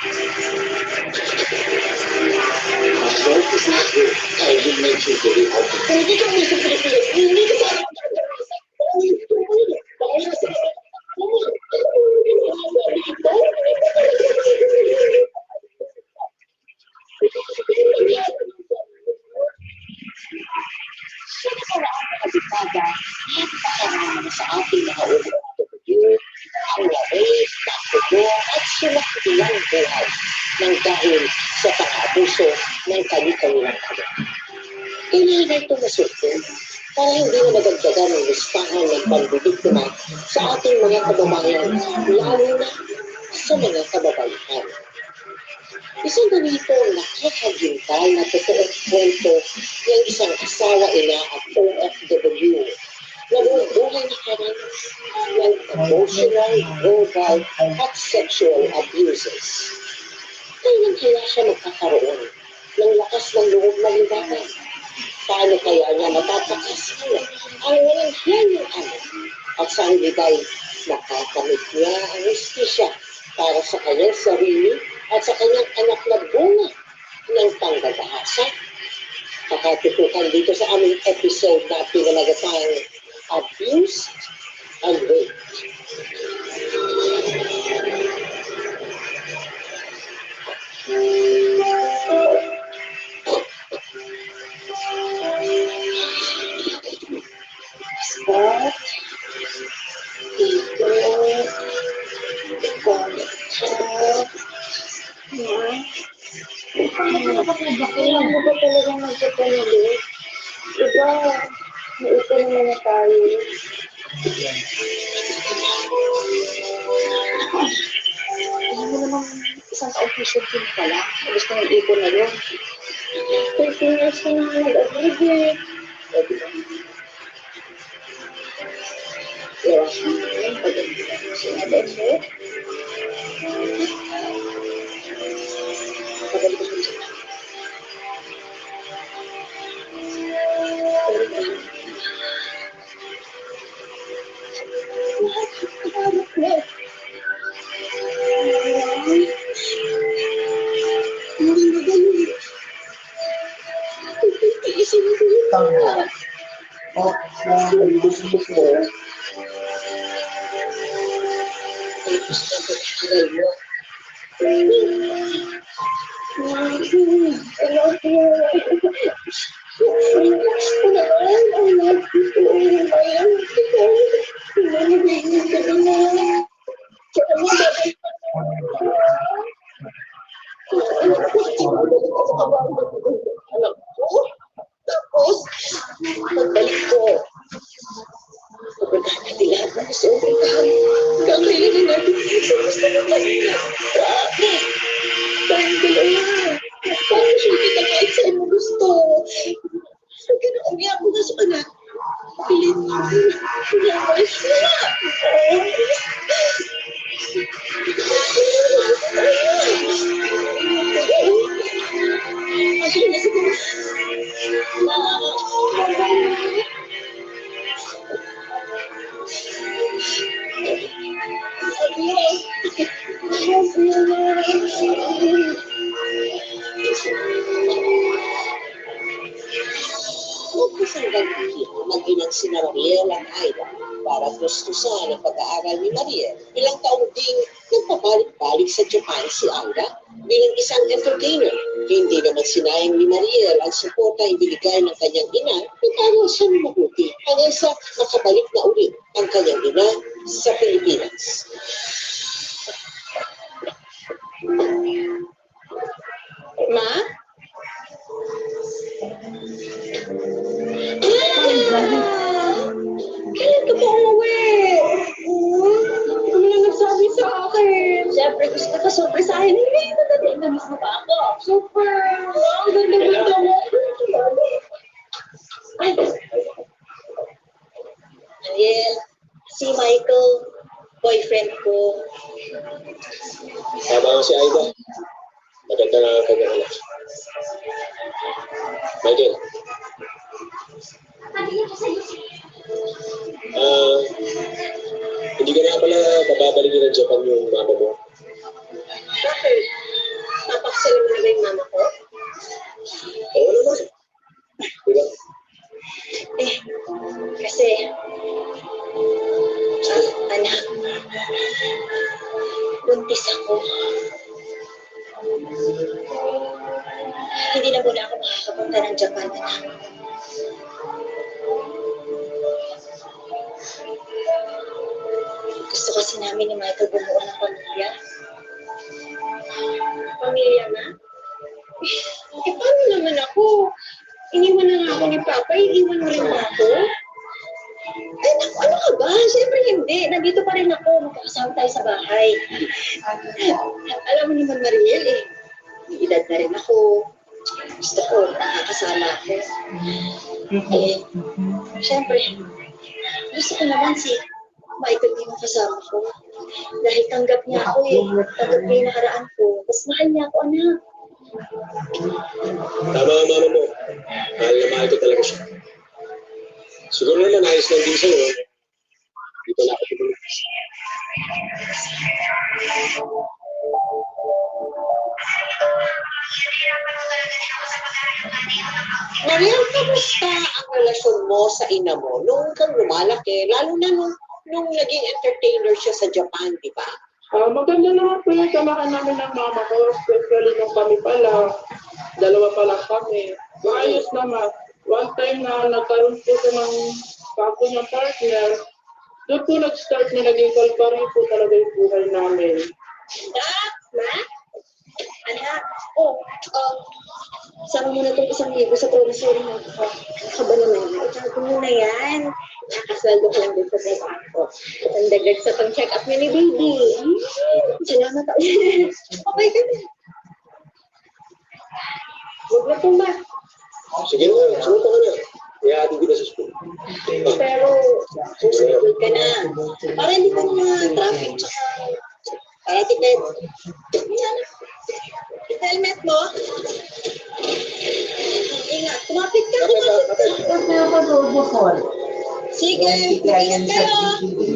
I will make you very sa ating mga at sumaktilang buhay ng dahil sa pang-abuso ng kani-kanilang kanya. Kailangan ito masultun para hindi na madagdagan ng listahan ng pambibiktima sa ating mga kababayan, lalo na sa mga kababaihan. Isang ganito nakakagintay na totoong kwento ng isang asawa-ina at OFW na buong buhay nakaranas ng emotional, verbal at sexual abuses. Kailan kaya siya magkakaroon ng lakas ng loob na libangan? Paano kaya niya mapapakasaya ang walang hiyang anak at sa hanggang nakakamit niya ang justisya para sa kanyang sarili at sa kanyang anak na bunga ng panggagahasa? Kakatutukan dito sa aming episode na pinamagatang Abused and Raped. Start dito kailan mo ba talagang magpapanulit? Diba, naipon naman na tayo. Alam mo namang isang official team ka lang. Gusto ng ipon na yun. 13 years ka na nag-agree. Kaya siya pag-agree sinabi mo. Pag-agree ko siya. Tapos, pagbalik ko, pagkakatilahan na sa umihan, kakainin natin sa gusto ng kanina. Grabe! Tayong dalawa. Paano siya kita kahit saan mo gusto? Umiyak ko na sa anak. Pilit mo. Umiyak siya. Asya na siguro. Nagpasanggang mag-inang si Mariel at Aida para gustusan ang pag-aaral ni Mariel. Ilang taong ding nagpabalik-balik sa Japan si Aida bilang isang entertainer. Hindi naman sinayang ni Mariel ang suporta ibinigay ng kanyang ina nag-aral siya ng mabuti hanggang sa makabalik na ulit ang kanyang ina sa Pilipinas. Ma? Kailan ka ba umuwi? Ano na nagsabi sa akin? Siyempre, gusto ka sorpresahin. Hindi, namiss mo ba ako? Super! Wow, ganda-ganda mo. Ay! Ariel, si Michael, boyfriend ko. Tama ko si Aida. Maganda na ang kanyang anak. Michael. Hindi ka na pala bababalik ng Japan yung mama mo. Bakit? Alam mo na ba yung mama ko? Oo naman. Diba? Eh, kasi, anak, buntis ako. Hindi na muna ako makakapunta ng Japan, anak. Gusto kasi namin ni Michael bumuo ng pamilya. Pamilya na? Eh, paano naman ako? Iniwan na nga ako ni Papa, iniwan mo rin ba ako? Ay, naku, ano ka ba? Siyempre hindi. Nandito pa rin ako. Magkakasama tayo sa bahay. Alam mo naman, Mariel, eh. May edad na rin ako. Gusto ko, nakakasama ako. Eh, siyempre, gusto ko naman si Michael din ang kasama ko. Dahil tanggap niya ako eh. Tanggap niya yung nakaraan ko. Tapos mahal niya ako, anak. Tama ang mama mo. Mahal na mahal ko talaga siya. Siguro naman ayos lang din sa'yo. Hindi pa na ako tumulit. Mariel, kamusta ang relasyon mo sa ina mo nung kang lumalaki? Lalo na nung naging entertainer siya sa Japan, di ba? Maganda naman po yung samahan namin ng mama ko, especially nung kami pala, dalawa pa lang kami. Maayos naman. One time na nagkaroon po ko ng kako niyang partner, doon po nag-start na naging kalpari po talaga yung buhay namin. Ma? Anak? Sama mo na itong 1,000 sa promissory na ito. Kaba naman, itago mo na yan. Nakasweldo ko lang din sa trabaho. Ang dagdag sa pang-check up niya ni baby. Salamat ako. Okay ka na. Huwag na tumba. Sige na, sumunta ka na. Ihahatid ko na sa school. Pero, susunod ka na. Para hindi ka na traffic tsaka tipid. Yan. Helmet mo. Ingat. Kumapit ka. Sige. Ingat kayo. Akala mo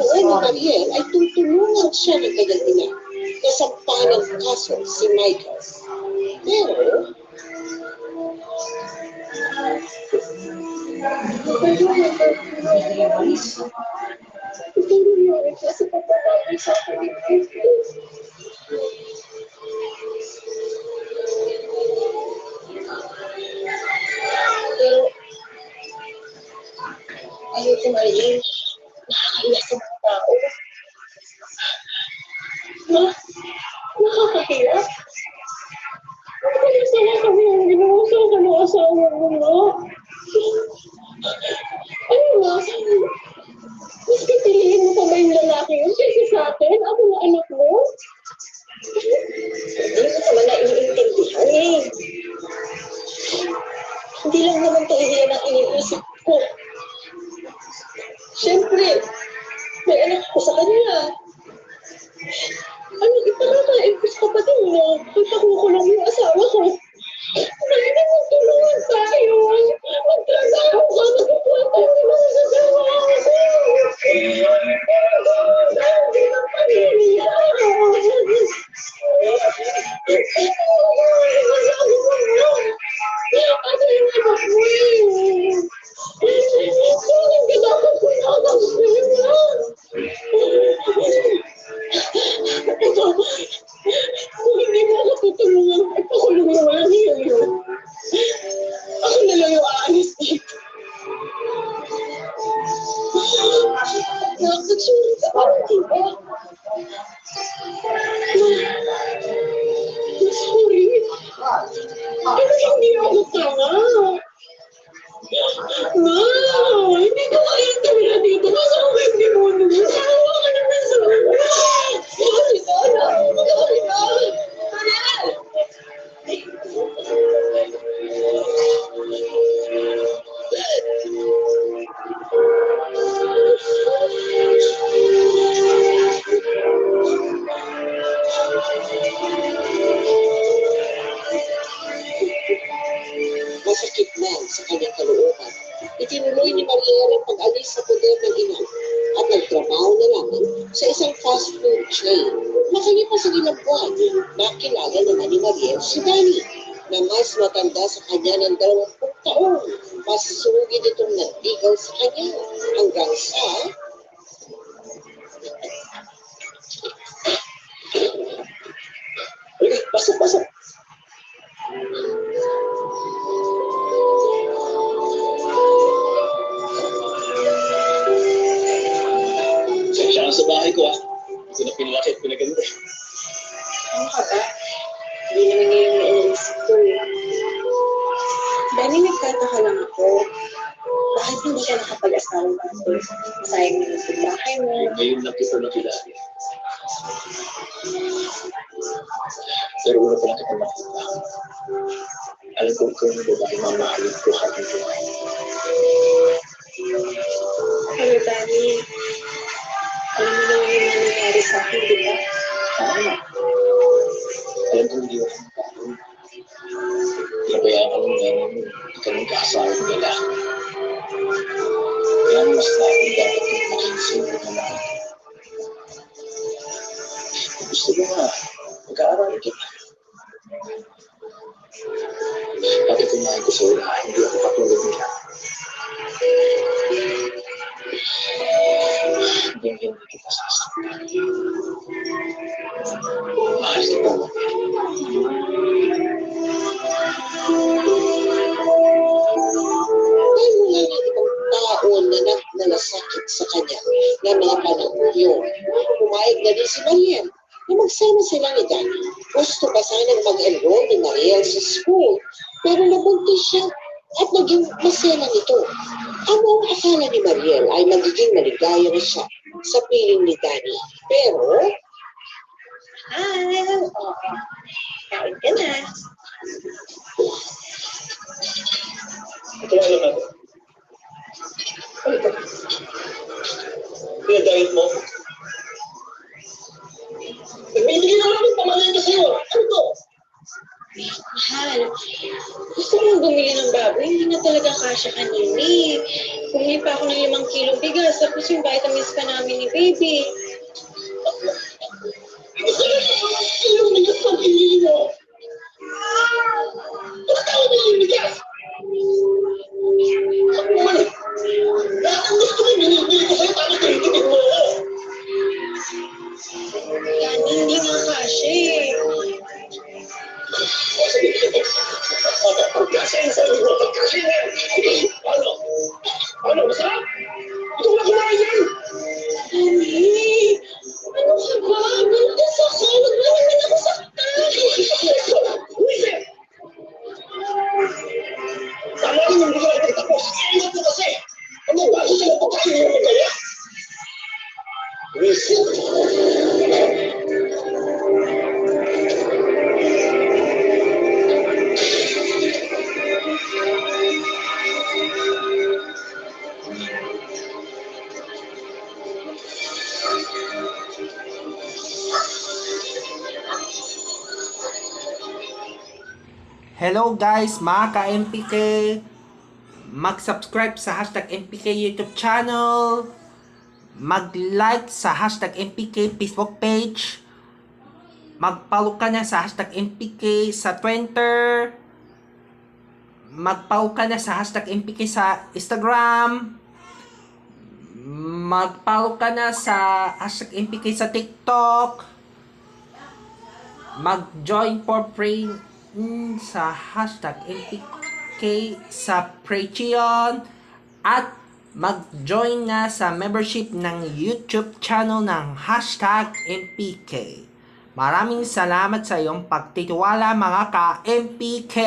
ni Mariel ay tutulungan siya ng kanyang ina na sampahan ng kaso si Michael. Pero, ito nangyari kasi pagkakali sa akin ni Michael. Pero, ayoko Mariel. Nakakaya sa mga tao. Nakakahiya. Ano ba yung sana kami ang ginawa sa mga asawa huwag mo na. Ano nga? Mas pipiliin mo pa ba yung lalaki yun kaysa sa akin? Ako na anak mo? Hindi ko naman na iniintindihan eh. Hindi lang naman to iyan ang iniisip ko. Siyempre, may anak ko sa kanya. Ano, ipanakain ko sa kapatid mo. Ipakukulong yung asawa ko. Pwede mo tulungan tayo. Magtrabaho ka. Magtrabaho ka naman sa gawa ko. Dahil ng pamilya. Ano yung anak mo eh? Kung dapat ko na anak mo ito, kung hindi mo ako tutulungan, ipakulong mo lang yun. Ako na lang yung aalis dito. Nakakasulit ka pa, di ba? Sorry. Pero hindi ako tanga. Hindi ko kaya tumira dito kasi ako hindi mo naman. Sawa ka naman sa mga. Sorry ka na. Sorry ka. Masakit man sa kanyang kalooban. Itinuloy ni Mariel ang pag-alis sa poder ng ina at nagtrabaho na lamang sa isang fast food chain. Makalipas ang ilang buwan, nakilala naman ni Mariel si Danny na mas matanda sa kanya ng 20 taon. Mas sugid itong nagdigaw sa kanya hanggang sa pasok. Siya ka sa bahay ko Hindi ko na pinalaki at pinaganda. ano ka ba? Hindi naman ngayon may iniisip ko eh. Dani, nagtataka lang ako. Bakit hindi ka nakapag-asawa natin? Sayang naman sa bahay mo. Ngayon lang kita nakilala. Pero una pa lang kita nakita. Alam ko ikaw yung babae mamahalin ko sa aking buhay. Pero Dani, alam mo naman yung nangyayari sa akin, di ba? Tama. Alam ko hindi ako magkakaroon. Kaya ka lang nga naman ikaw ng kaasawa ng lalaki. Kaya mas natin dapat yung makinsin ko naman. Gusto mo nga, mag-aaral kita. Bakit kumain ko sa wala, hindi ako katulad nila. Hindi kita sasaktan. Mahal kita mo. Dahil wala ng ibang tao na nagnalasakit sa kanya na mga panahon yun. Pumayag na din si Mariel na magsama sila ni Danny. Gusto pa sanang mag-enroll ni Mariel sa school, pero nabuntis siya at naging masela nito. Ano ang akala ni Mariel ay magiging maligaya na siya sa piling ni Danny. Pero, kain ka na. Ito lang naman. Ano ito? Pinadayit mo? Nagbibigay na lang yung pamalit ka sa'yo. Ano to? Mahal, gusto kong bumili ng baboy, hindi na talaga kasya kanina eh. Bumili pa ako ng 5 kilong bigas, tapos yung vitamins pa namin ni baby. Sino bigas ang pinili mo? Bakit mo yung bigas? Ako naman eh. Lahat ang gusto mo, binibili ko sa'yo, tapos tinitipid mo ako. Yan, hindi nga kasya eh. Pagkasin sa iyo, pagkasin yan. Ano? Ano, masarap? Ito na kumain yan. Dani, ano ka ba? Ganun din sa ako. Wag mo naman ako sa Hello guys, mga ka-MPK. Mag-subscribe sa hashtag MPK YouTube channel. Mag-like sa hashtag MPK Facebook page. Mag-follow ka na sa hashtag MPK sa Twitter. Mag-follow ka na sa hashtag MPK sa Instagram. Mag-follow ka na sa hashtag MPK sa TikTok. Mag-join for free sa hashtag MPK sa Patreon. At mag-join na sa membership ng YouTube channel ng hashtag MPK. Maraming salamat sa iyong pagtitiwala mga ka-MPK.